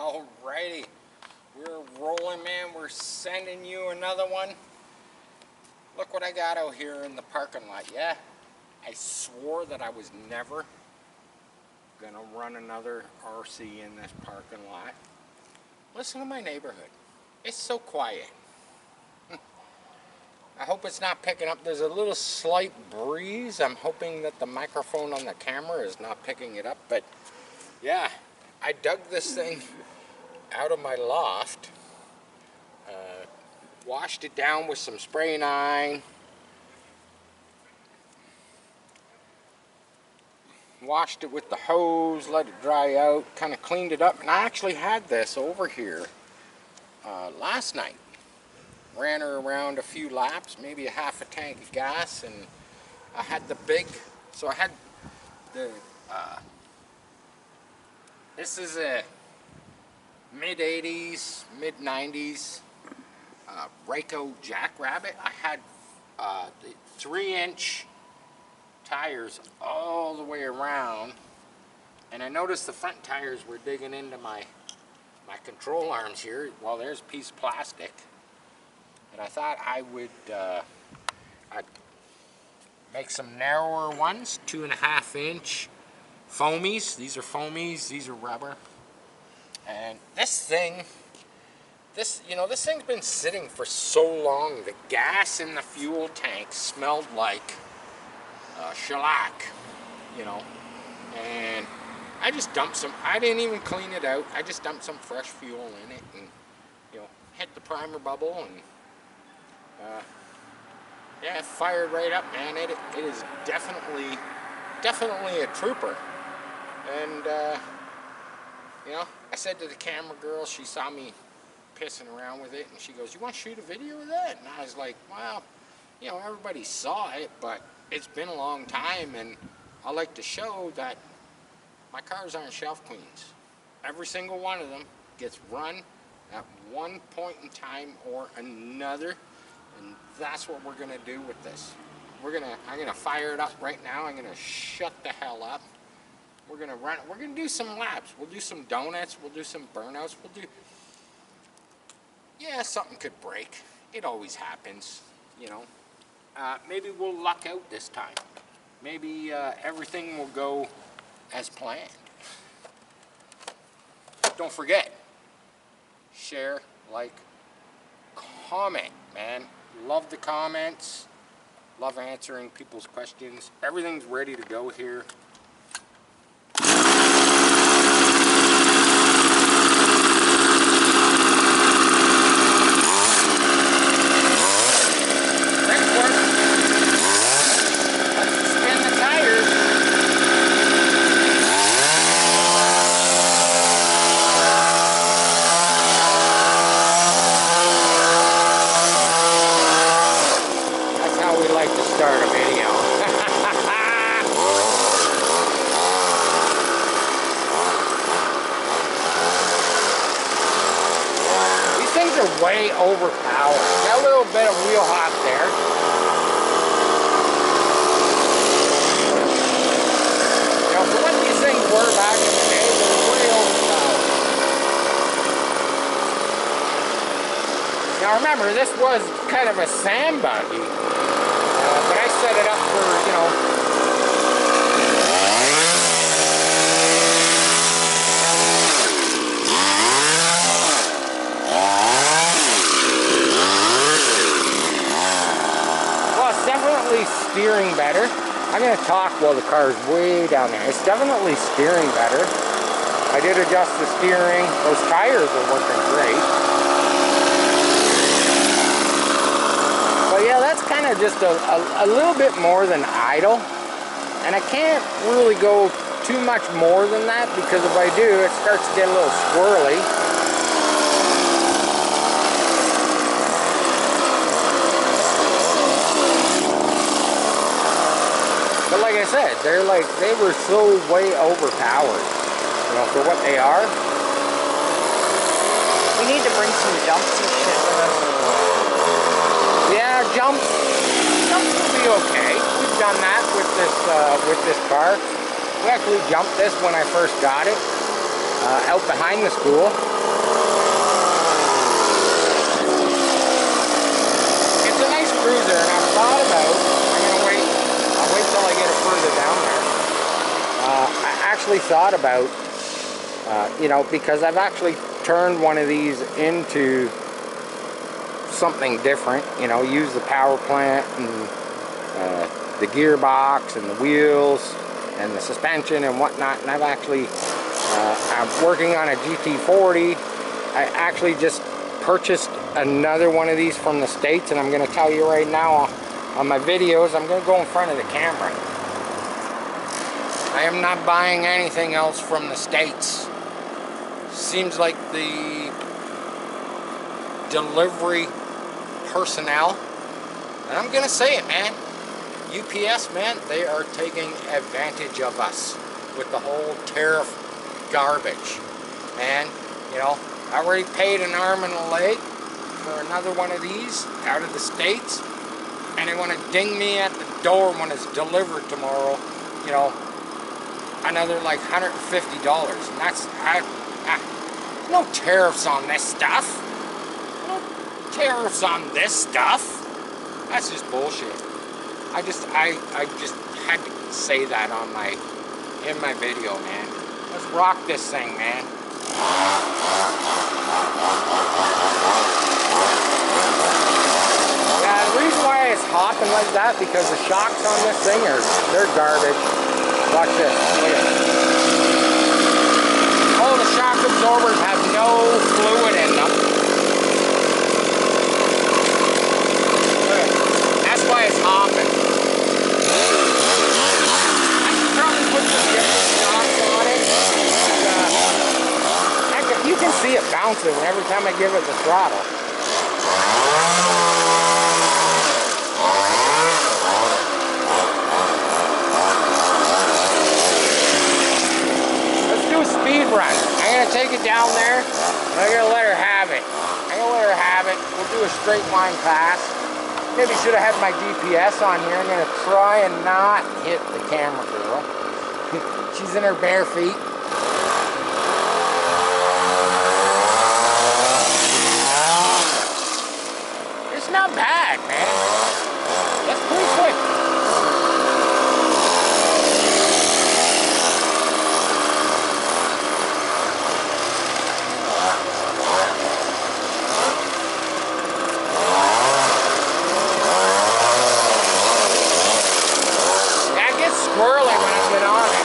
Alrighty, we're rolling, man. We're sending you another one. Look what I got out here in the parking lot. Yeah, I swore that I was never gonna run another RC in this parking lot. Listen to my neighborhood. It's so quiet. I hope it's not picking up. There's a little slight breeze. I'm hoping that the microphone on the camera is not picking it up, but yeah, I dug this thing out of my loft, washed it down with some spray 9, washed it with the hose, let it dry out, kind of cleaned it up, and I actually had this over here last night. Ran her around a few laps, maybe a half a tank of gas, and I had the big, so I had the, this is a mid-80s, mid-90s Raco Jack Rabbit. I had the 3-inch tires all the way around, and I noticed the front tires were digging into my control arms here. Well, there's a piece of plastic, and I thought I would I'd make some narrower ones, 2.5-inch foamies. These are foamies, these are rubber. And this thing, this thing's been sitting for so long. The gas in the fuel tank smelled like shellac, and I just dumped some. I didn't even clean it out. I just dumped some fresh fuel in it, and hit the primer bubble, and yeah, it fired right up, man. It is definitely a trooper. And I said to the camera girl, she saw me pissing around with it, and she goes, "You want to shoot a video of that?" And I was like, well, everybody saw it, but it's been a long time, and I like to show that my cars aren't shelf queens. Every single one of them gets run at one point in time or another, and that's what we're gonna do with this. I'm gonna fire it up right now. I'm gonna shut the hell up. We're gonna do some laps. We'll do some donuts. We'll do some burnouts. Yeah, something could break. It always happens, Maybe we'll luck out this time. Maybe everything will go as planned. Don't forget, share, like, comment, man. Love the comments. Love answering people's questions. Everything's ready to go here. Start a video. These things are way overpowered. Got a little bit of wheel hop there. For what these things were back in the day, they were way overpowered. Now remember, this was kind of a sand buggy. But I set it up for, well, it's definitely steering better. I'm going to talk while the car is way down there. It's definitely steering better. I did adjust the steering. Those tires are working great. But yeah, that's kind of just a little bit more than idle, and I can't really go too much more than that, because if I do, it starts to get a little squirrely. But like I said, they were so way overpowered, for what they are. We need to bring some jumps and shit with us. Yeah, jumps will be okay. We've done that with this car. We actually jumped this when I first got it, out behind the school. further, and I've thought about, I'll wait till I get it further down there. I actually thought about, you know, because I've actually turned one of these into something different, you know, use the power plant and the gearbox and the wheels and the suspension and whatnot, and I've actually, I'm working on a GT40. I actually just purchased another one of these from the States, and I'm going to tell you right now on my videos, I'm going to go in front of the camera. I am not buying anything else from the States. Seems like the delivery personnel, and I'm going to say it, man, UPS, man, they are taking advantage of us with the whole tariff garbage. And, you know, I already paid an arm and a leg for another one of these out of the States, and they want to ding me at the door when it's delivered tomorrow, you know, another like $150. And that's, no tariffs on this stuff. No tariffs on this stuff. That's just bullshit. I just had to say that on in my video, man. Let's rock this thing, man. Yeah, the reason why it's hopping like that, because the shocks on this thing they're garbage. Watch this. Look at it. All the shock absorbers have no fluid in them. Look at it. That's why it's hopping. I should probably put some different shocks on it. You can see it bouncing every time I give it the throttle. Let's do a speed run. I'm going to take it down there, and I'm going to let her have it. We'll do a straight line pass. Maybe should have had my GPS on here. I'm going to try and not hit the camera girl. She's in her bare feet. It's not bad, man. That's pretty quick. That gets squirrely when I get on it.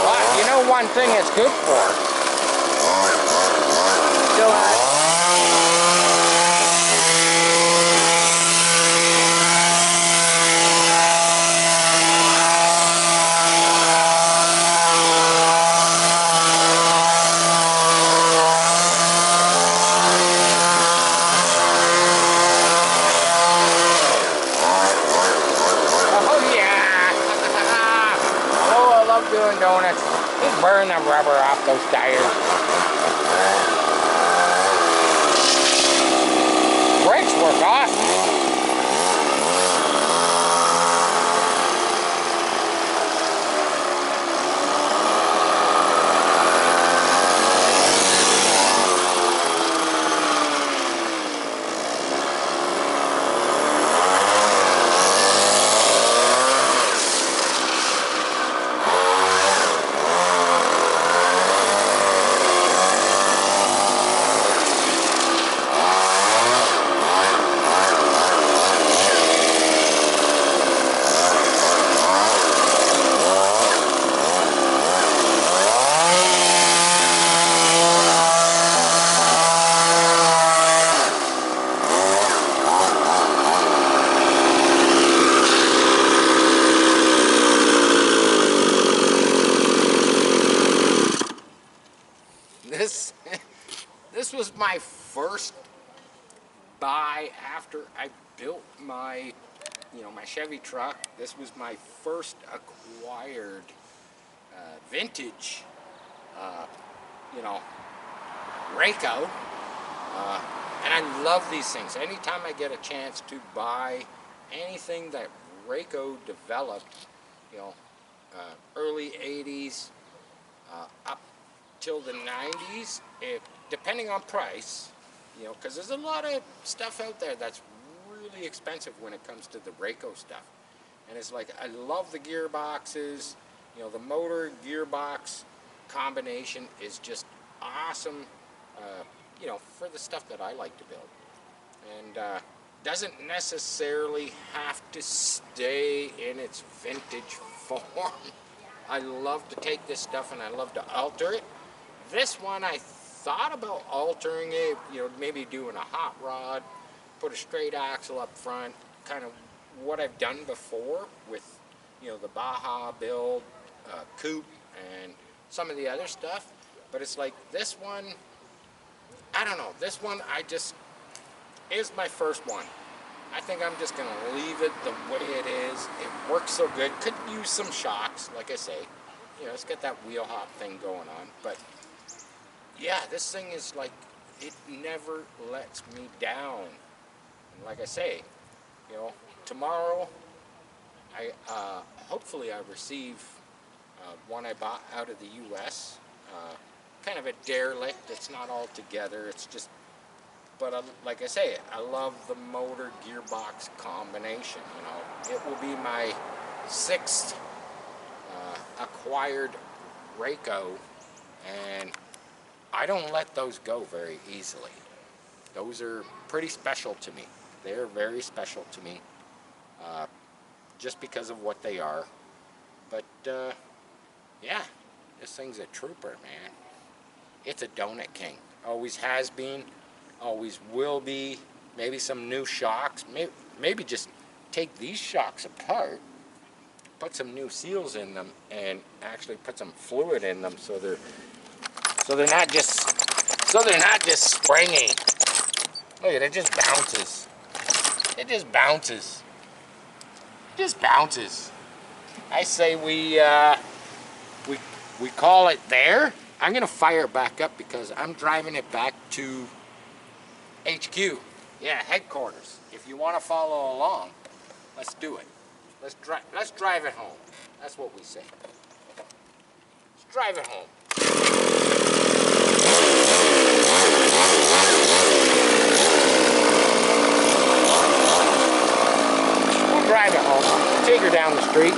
But you know one thing it's good for? Still doing donuts. Just burn the rubber off those tires. Brakes work awesome. This was my first buy after I built my, my Chevy truck. This was my first acquired vintage, Raco, and I love these things. Anytime I get a chance to buy anything that Raco developed, early 80s up till the 90s, it depending on price, you know, because there's a lot of stuff out there that's really expensive when it comes to the Raco stuff. And it's like, I love the gearboxes, you know, the motor gearbox combination is just awesome, you know, for the stuff that I like to build. And doesn't necessarily have to stay in its vintage form. I love to take this stuff and I love to alter it. This one I thought about altering it, you know, maybe doing a hot rod, put a straight axle up front, kind of what I've done before with, you know, the Baja build, coupe, and some of the other stuff. But it's like this one, I don't know, this one is my first one. I think I'm just gonna leave it the way it is. It works so good. Could use some shocks, like I say. You know, it's got that wheel hop thing going on. But yeah, this thing is like, it never lets me down. And like I say, you know, tomorrow, hopefully I receive one I bought out of the U.S. Kind of a derelict. It's not all together. It's just, but like I say, I love the motor gearbox combination. You know, it will be my 6th acquired Raco, and I don't let those go very easily. Those are pretty special to me. They're very special to me, just because of what they are. But yeah, this thing's a trooper, man. It's a donut king. Always has been, always will be. Maybe some new shocks. Maybe just take these shocks apart, put some new seals in them, and actually put some fluid in them so they're not just springy. Look at it, just bounces. It just bounces. It just bounces. I say we call it there. I'm gonna fire it back up because I'm driving it back to HQ. Yeah, headquarters. If you want to follow along, let's do it. Let's drive it home. That's what we say. Let's drive it home. We'll drive it home. Take her down the street.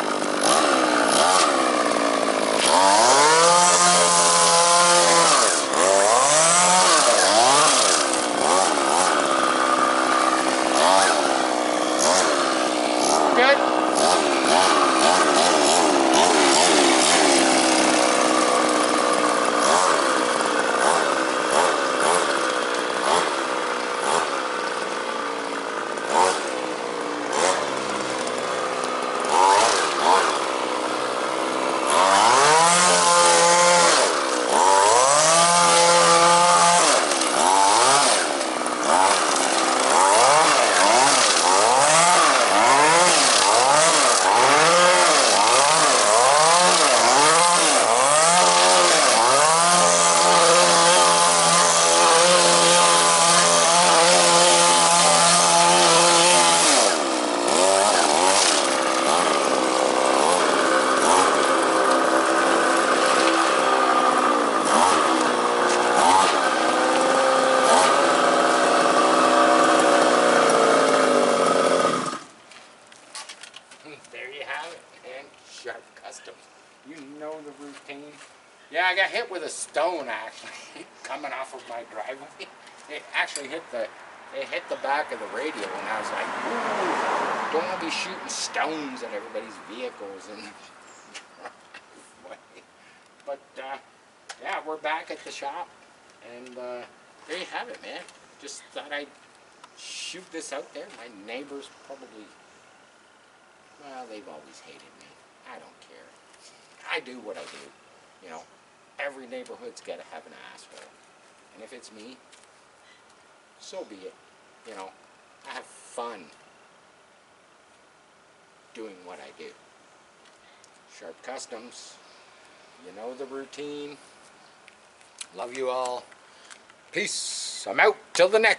Yeah, I got hit with a stone actually coming off of my driveway. It actually hit the back of the radio, and I was like, ooh, don't want to be shooting stones at everybody's vehicles and but yeah, we're back at the shop, and there you have it, man. Just thought I'd shoot this out there. My neighbors probably, well, they've always hated me. I don't care. I do what I do, you know. Every neighborhood's got to have an asshole. And if it's me, so be it. You know, I have fun doing what I do. Sharp Customs, you know the routine. Love you all. Peace. I'm out till the next.